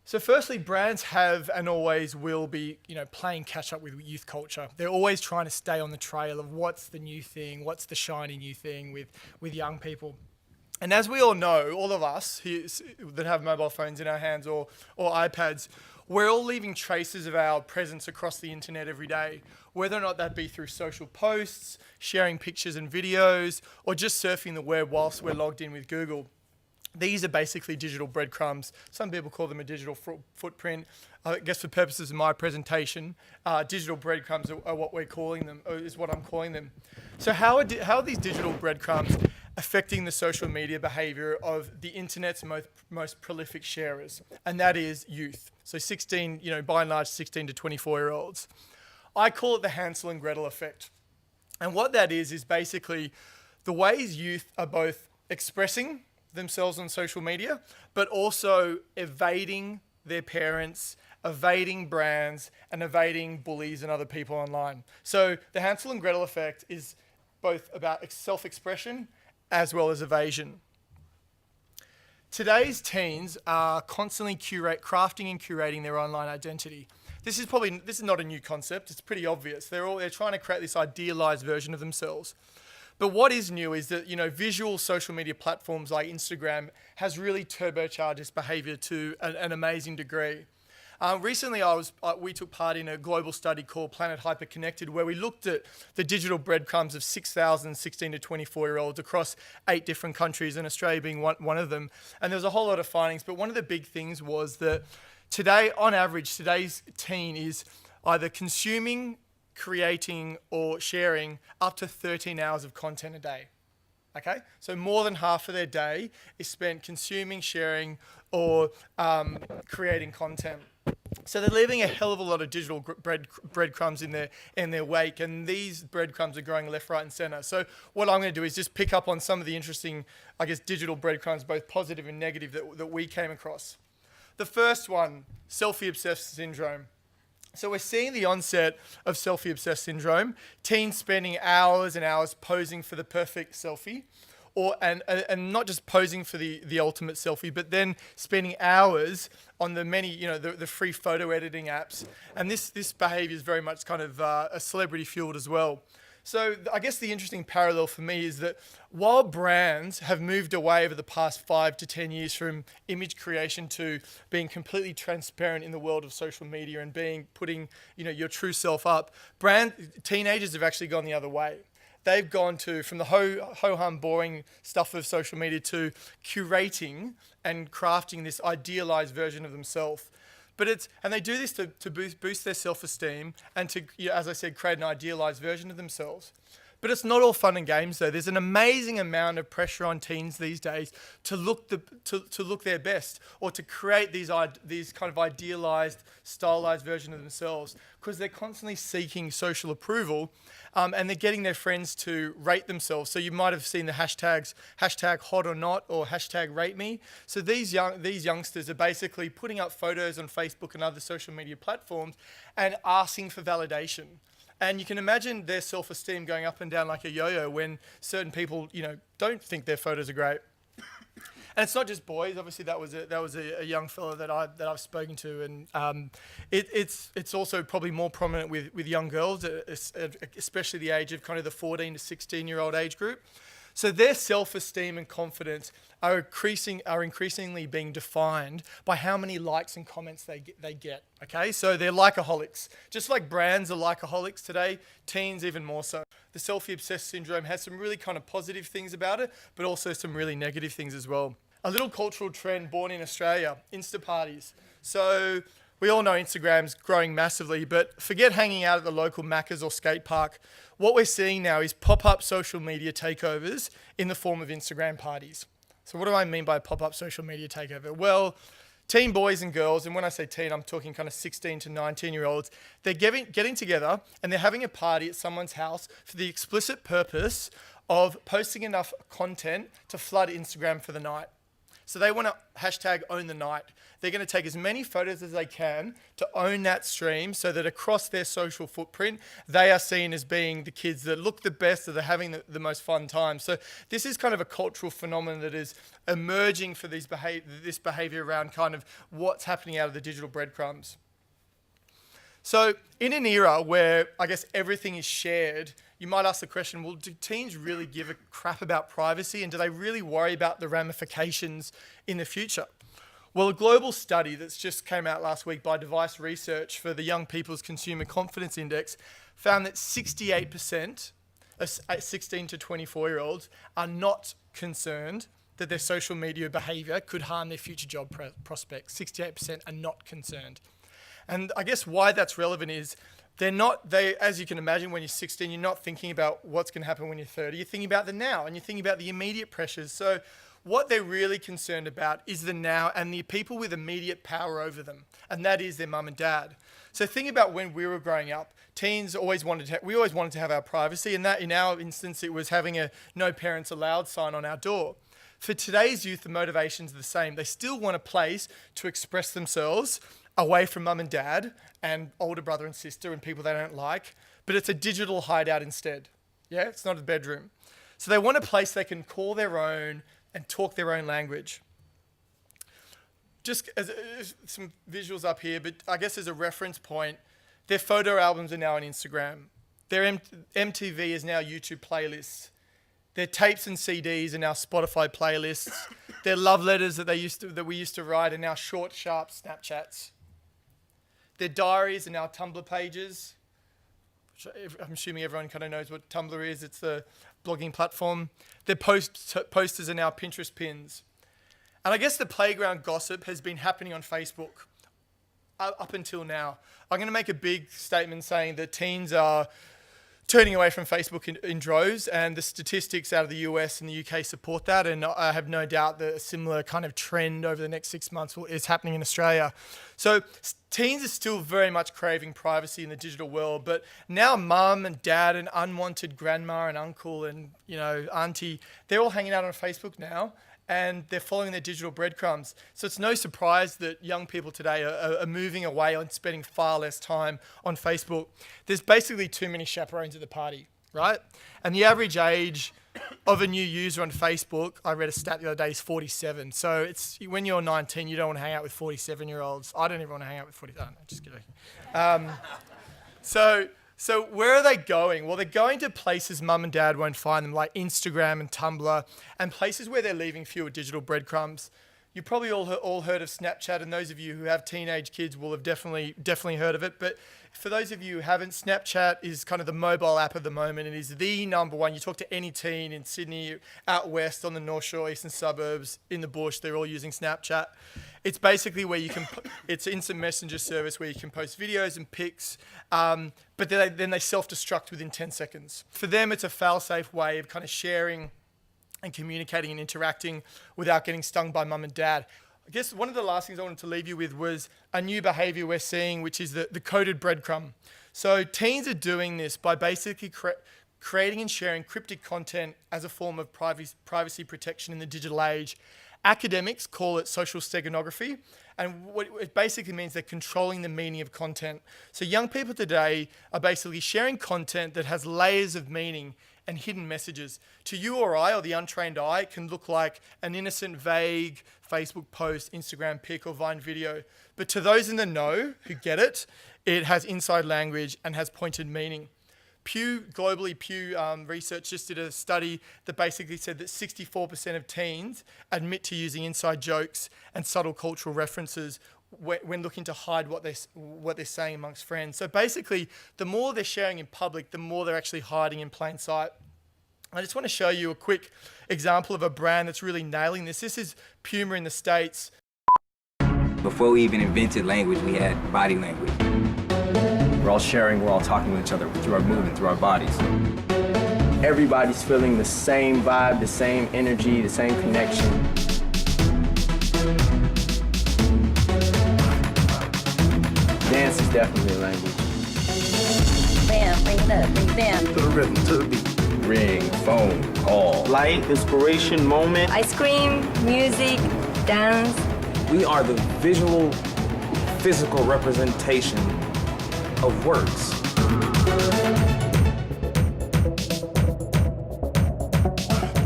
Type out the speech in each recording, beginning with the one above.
So firstly, brands have and always will be, playing catch up with youth culture. They're always trying to stay on the trail of what's the new thing, what's the shiny new thing with young people. And as we all know, all of us that have mobile phones in our hands or iPads, we're all leaving traces of our presence across the internet every day, whether or not that be through social posts, sharing pictures and videos, or just surfing the web whilst we're logged in with Google. These are basically digital breadcrumbs. Some people call them a digital footprint. I guess for purposes of my presentation, digital breadcrumbs are what we're calling them, or is what I'm calling them. So how are these digital breadcrumbs affecting the social media behavior of the internet's most prolific sharers? And that is youth. So 16, by and large, 16 to 24-year-olds. I call it the Hansel and Gretel effect. And what that is basically the ways youth are both expressing themselves on social media, but also evading their parents, evading brands, and evading bullies and other people online. So the Hansel and Gretel effect is both about self-expression as well as evasion. Today's teens are constantly crafting and curating their online identity. This is not a new concept. It's pretty obvious. They're trying to create this idealized version of themselves. But what is new is that, visual social media platforms like Instagram has really turbocharged this behavior to an amazing degree. Recently, we took part in a global study called Planet Hyperconnected, where we looked at the digital breadcrumbs of 6,000 16 to 24-year-olds across 8 different countries, and Australia being one of them. And there was a whole lot of findings, but one of the big things was that today, on average, today's teen is either consuming, creating, or sharing up to 13 hours of content a day. Okay, so more than half of their day is spent consuming, sharing, or creating content. So they're leaving a hell of a lot of digital breadcrumbs in their wake, and these breadcrumbs are growing left, right, and center. So what I'm going to do is just pick up on some of the interesting, digital breadcrumbs, both positive and negative, that we came across. The first one, selfie-obsessed syndrome. So we're seeing the onset of selfie-obsessed syndrome, teens spending hours and hours posing for the perfect selfie, and not just posing for the ultimate selfie, but then spending hours on the many, the free photo editing apps. And this behavior is very much kind of a celebrity-fueled as well. So I guess the interesting parallel for me is that while brands have moved away over the past 5 to 10 years from image creation to being completely transparent in the world of social media and putting your true self up, teenagers have actually gone the other way. They've gone from the ho-hum boring stuff of social media to curating and crafting this idealized version of themselves. And they do this to boost their self-esteem and to, as I said, create an idealized version of themselves. But it's not all fun and games, though. There's an amazing amount of pressure on teens these days to look their best, or to create these kind of idealized, stylized version of themselves, because they're constantly seeking social approval, and they're getting their friends to rate themselves. So you might have seen the hashtags #hot or not, or #rate me. So these youngsters are basically putting up photos on Facebook and other social media platforms and asking for validation. And you can imagine their self-esteem going up and down like a yo-yo when certain people, don't think their photos are great. And it's not just boys. Obviously, that was a young fella that I've spoken to, and it's also probably more prominent with young girls, especially the age of kind of the 14 to 16-year-old age group. So their self-esteem and confidence are increasingly being defined by how many likes and comments they get. Okay, so they're likeaholics. Just like brands are likeaholics today, teens even more so. The selfie-obsessed syndrome has some really kind of positive things about it, but also some really negative things as well. A little cultural trend born in Australia, Insta parties. So we all know Instagram's growing massively, but forget hanging out at the local Macca's or skate park. What we're seeing now is pop-up social media takeovers in the form of Instagram parties. So what do I mean by pop-up social media takeover? Well, teen boys and girls, and when I say teen, I'm talking kind of 16 to 19-year-olds, they're getting together and they're having a party at someone's house for the explicit purpose of posting enough content to flood Instagram for the night. So they want to hashtag own the night. They're going to take as many photos as they can to own that stream so that across their social footprint, they are seen as being the kids that look the best, that are having the most fun time. So this is kind of a cultural phenomenon that is emerging for this behavior around kind of what's happening out of the digital breadcrumbs. So in an era where I guess everything is shared, you might ask the question, well, do teens really give a crap about privacy, and do they really worry about the ramifications in the future? Well, a global study that's just came out last week by Device Research for the Young People's Consumer Confidence Index found that 68% of 16 to 24-year-olds are not concerned that their social media behavior could harm their future job prospects. 68% are not concerned. And I guess why that's relevant is as you can imagine, when you're 16, you're not thinking about what's going to happen when you're 30. You're thinking about the now, and you're thinking about the immediate pressures. So what they're really concerned about is the now and the people with immediate power over them, and that is their mum and dad. So think about when we were growing up. Teens always wanted to have our privacy, and that in our instance, it was having a no parents allowed sign on our door. For today's youth, the motivations are the same. They still want a place to express themselves away from mum and dad and older brother and sister and people they don't like, but it's a digital hideout instead. Yeah, it's not a bedroom. So they want a place they can call their own and talk their own language. Just as some visuals up here, but I guess as a reference point, their photo albums are now on Instagram. Their MTV is now YouTube playlists. Their tapes and CDs are now Spotify playlists. Their love letters that we used to write are now short, sharp Snapchats. Their diaries are now Tumblr pages. I'm assuming everyone kind of knows what Tumblr is. It's the blogging platform. Their posters are now Pinterest pins. And I guess the playground gossip has been happening on Facebook up until now. I'm going to make a big statement saying that teens are turning away from Facebook in droves, and the statistics out of the US and the UK support that, and I have no doubt that a similar kind of trend over the next 6 months is happening in Australia. So teens are still very much craving privacy in the digital world, but now mum and dad and unwanted grandma and uncle and auntie, they're all hanging out on Facebook now, and they're following their digital breadcrumbs. So it's no surprise that young people today are moving away and spending far less time on Facebook. There's basically too many chaperones at the party, right? And the average age of a new user on Facebook, I read a stat the other day, is 47. So it's when you're 19, you don't want to hang out with 47-year-olds. I don't even want to hang out with 40. Oh, no, just kidding. So where are they going? Well, they're going to places mum and dad won't find them, like Instagram and Tumblr, and places where they're leaving fewer digital breadcrumbs. You probably all heard of Snapchat, and those of you who have teenage kids will have definitely heard of it. But for those of you who haven't, Snapchat is kind of the mobile app at the moment. It is the number one. You talk to any teen in Sydney, out west, on the North Shore, eastern suburbs, in the bush, they're all using Snapchat. It's basically where it's an instant messenger service where you can post videos and pics, but then they self-destruct within 10 seconds. For them, it's a fail-safe way of kind of sharing and communicating and interacting without getting stung by mum and dad. I guess one of the last things I wanted to leave you with was a new behavior we're seeing, which is the coded breadcrumb. So teens are doing this by basically creating and sharing cryptic content as a form of privacy protection in the digital age. Academics call it social steganography, and what it basically means they're controlling the meaning of content. So young people today are basically sharing content that has layers of meaning and hidden messages. To you or I, or the untrained eye, it can look like an innocent, vague Facebook post, Instagram pic, or Vine video. But to those in the know who get it, it has inside language and has pointed meaning. Pew Research just did a study that basically said that 64% of teens admit to using inside jokes and subtle cultural references when looking to hide what they're saying amongst friends. So basically, the more they're sharing in public, the more they're actually hiding in plain sight. I just want to show you a quick example of a brand that's really nailing this. This is Puma in the States. Before we even invented language, we had body language. We're all sharing, we're all talking with each other through our movement, through our bodies. Everybody's feeling the same vibe, the same energy, the same connection. Dance is definitely a language. Bam, bring it up, bring bam. To the rhythm, to the beat. Ring, phone, call. Light, inspiration, moment. Ice cream, music, dance. We are the visual, physical representation of words.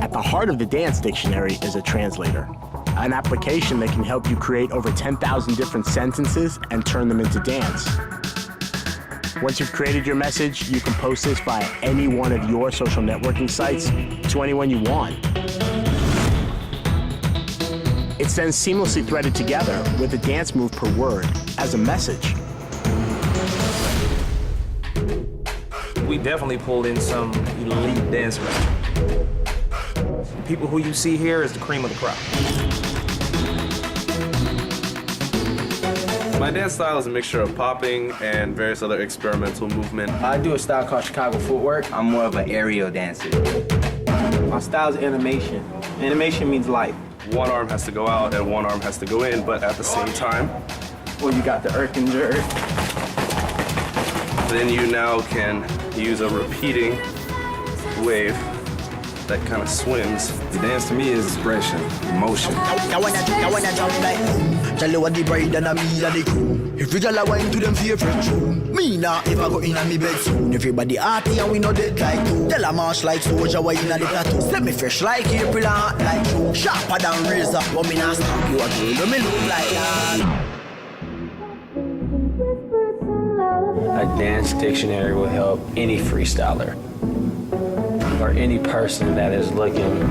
At the heart of the Dance Dictionary is a translator, an application that can help you create over 10,000 different sentences and turn them into dance. Once you've created your message, you can post this via any one of your social networking sites to anyone you want. It's then seamlessly threaded together with a dance move per word as a message. We definitely pulled in some elite dancers. The people who you see here is the cream of the crop. My dance style is a mixture of popping and various other experimental movement. I do a style called Chicago footwork. I'm more of an aerial dancer. My style is animation. Animation means life. One arm has to go out and one arm has to go in, but at the same time. Well, you got the irk and jerk. Then you now can use a repeating wave that kind of swims. The dance to me is expression, emotion. I wanna jump like boom. Tell you what the bride and me and the crew. If you all wine to them favorite tune. Me nah ever go in on me bed soon. Everybody happy and we know dead like two. Tell a march like soldier wine in the plateau. Set me fresh like April and hot like June. Sharper than razor, but me nah stop you again. You me look like that. A dance dictionary will help any freestyler or any person that is looking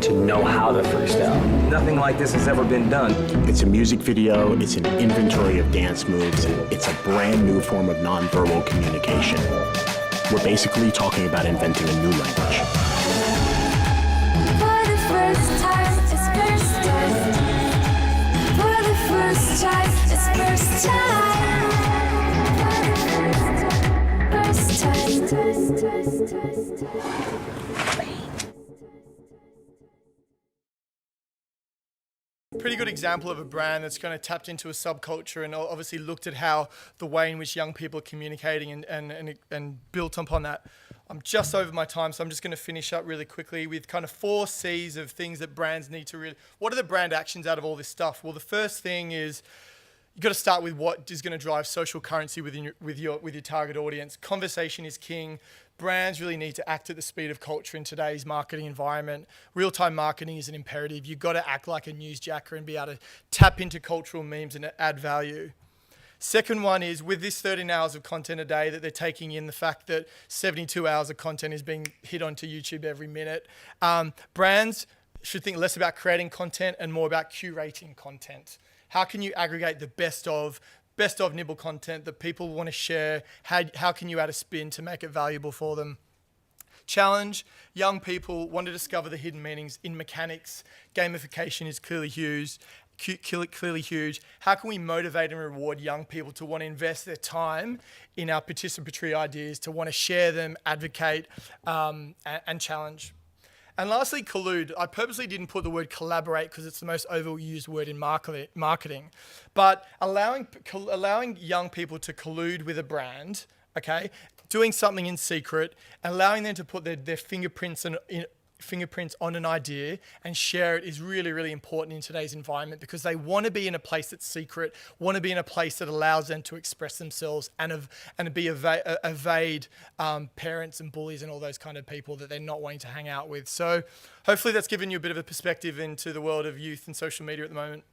to know how to freestyle. Nothing like this has ever been done. It's a music video, it's an inventory of dance moves, and it's a brand new form of nonverbal communication. We're basically talking about inventing a new language. For the first time, it's first time. For the first time, it's first time. First time, first time. Pretty good example of a brand that's kind of tapped into a subculture and obviously looked at how the way in which young people are communicating and built upon that. I'm just over my time, so I'm just going to finish up really quickly with kind of 4 C's of things that brands need to really. What are the brand actions out of all this stuff? Well, the first thing is you've got to start with what is going to drive social currency with your target audience. Conversation is king. Brands really need to act at the speed of culture in today's marketing environment. Real-time marketing is an imperative. You've got to act like a newsjacker and be able to tap into cultural memes and add value. Second one is with this 13 hours of content a day that they're taking in, the fact that 72 hours of content is being hit onto YouTube every minute. Brands should think less about creating content and more about curating content. How can you aggregate the best of nibble content that people want to share? How can you add a spin to make it valuable for them? Challenge, young people want to discover the hidden meanings in mechanics. Gamification is clearly huge. How can we motivate and reward young people to want to invest their time in our participatory ideas, to want to share them, advocate, and challenge? And lastly, collude. I purposely didn't put the word collaborate because it's the most overused word in marketing. But allowing young people to collude with a brand, okay, doing something in secret, allowing them to put their fingerprints on an idea and share it is really, really important in today's environment because they want to be in a place that's secret, want to be in a place that allows them to express themselves and evade parents and bullies and all those kind of people that they're not wanting to hang out with. So hopefully that's given you a bit of a perspective into the world of youth and social media at the moment.